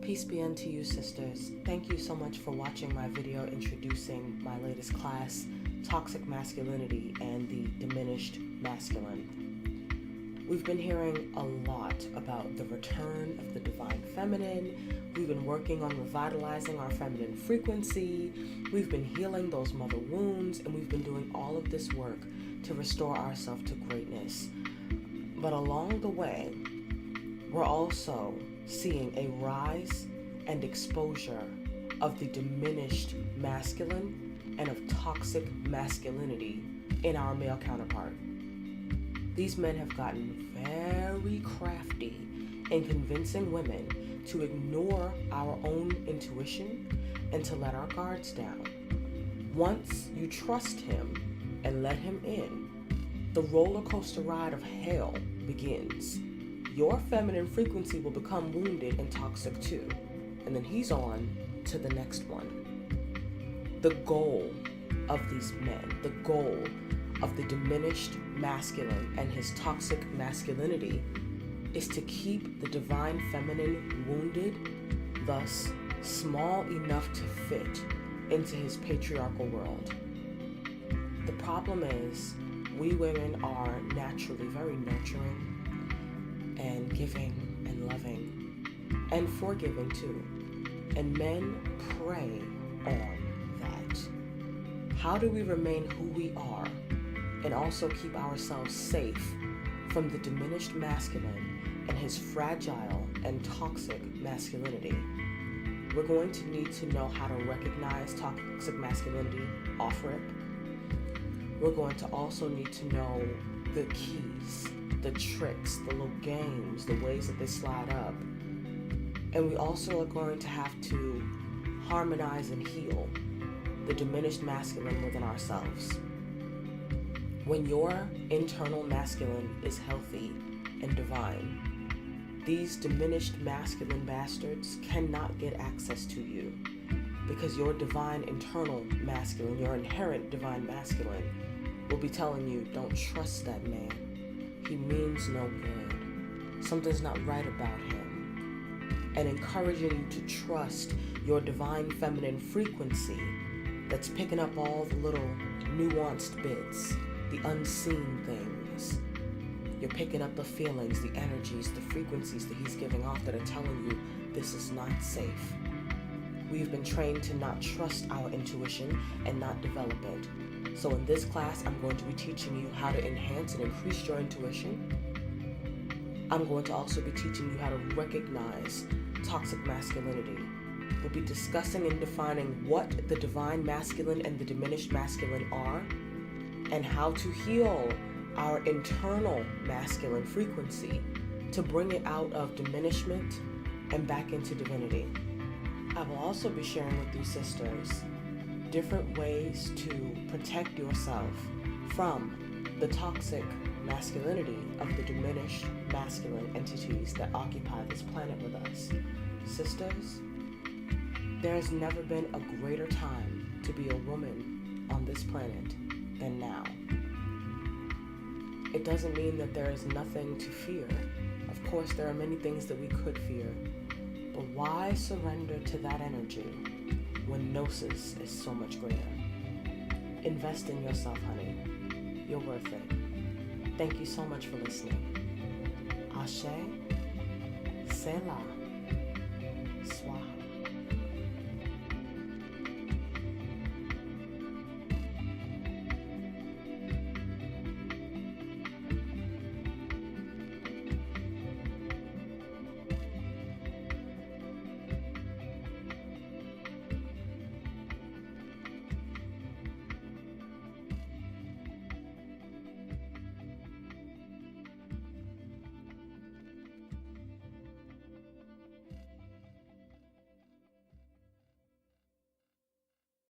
Peace be unto you, sisters. Thank you so much for watching my video introducing my latest class, Toxic Masculinity and the Diminished Masculine. We've been hearing a lot about the return of the divine feminine. We've been working on revitalizing our feminine frequency. We've been healing those mother wounds, and we've been doing all of this work to restore ourselves to greatness. But along the way, we're also seeing a rise and exposure of the diminished masculine and of toxic masculinity in our male counterpart. These men have gotten very crafty in convincing women to ignore our own intuition and to let our guards down. Once you trust him and let him in, the roller coaster ride of hell begins. Your feminine frequency will become wounded and toxic too, and then he's on to the next one. The goal of these men, the goal of the diminished masculine and his toxic masculinity is to keep the divine feminine wounded, thus small enough to fit into his patriarchal world. The problem is, we women are naturally very nurturing and giving and loving and forgiving too, and men prey on that. How do we remain who we are and also keep ourselves safe from the diminished masculine and his fragile and toxic masculinity? We're going to need to know how to recognize toxic masculinity off rip. We're going to also need to know the keys, the tricks, the little games, the ways that they slide up. And we also are going to have to harmonize and heal the diminished masculine within ourselves. When your internal masculine is healthy and divine, these diminished masculine bastards cannot get access to you, because your divine internal masculine, your inherent divine masculine, will be telling you, don't trust that man. He means no good. Something's not right about him. And encouraging you to trust your divine feminine frequency that's picking up all the little nuanced bits, the unseen things. You're picking up the feelings, the energies, the frequencies that he's giving off that are telling you this is not safe. We've been trained to not trust our intuition and not develop it. So in this class, I'm going to be teaching you how to enhance and increase your intuition. I'm going to also be teaching you how to recognize toxic masculinity. We'll be discussing and defining what the divine masculine and the diminished masculine are, and how to heal our internal masculine frequency to bring it out of diminishment and back into divinity. I will also be sharing with you, sisters, different ways to protect yourself from the toxic masculinity of the diminished masculine entities that occupy this planet with us. Sisters, there has never been a greater time to be a woman on this planet than now. It doesn't mean that there is nothing to fear. Of course, there are many things that we could fear, but why surrender to that energy when gnosis is so much greater? Invest in yourself, honey. You're worth it. Thank you so much for listening. Ashe, Selah, Swaha.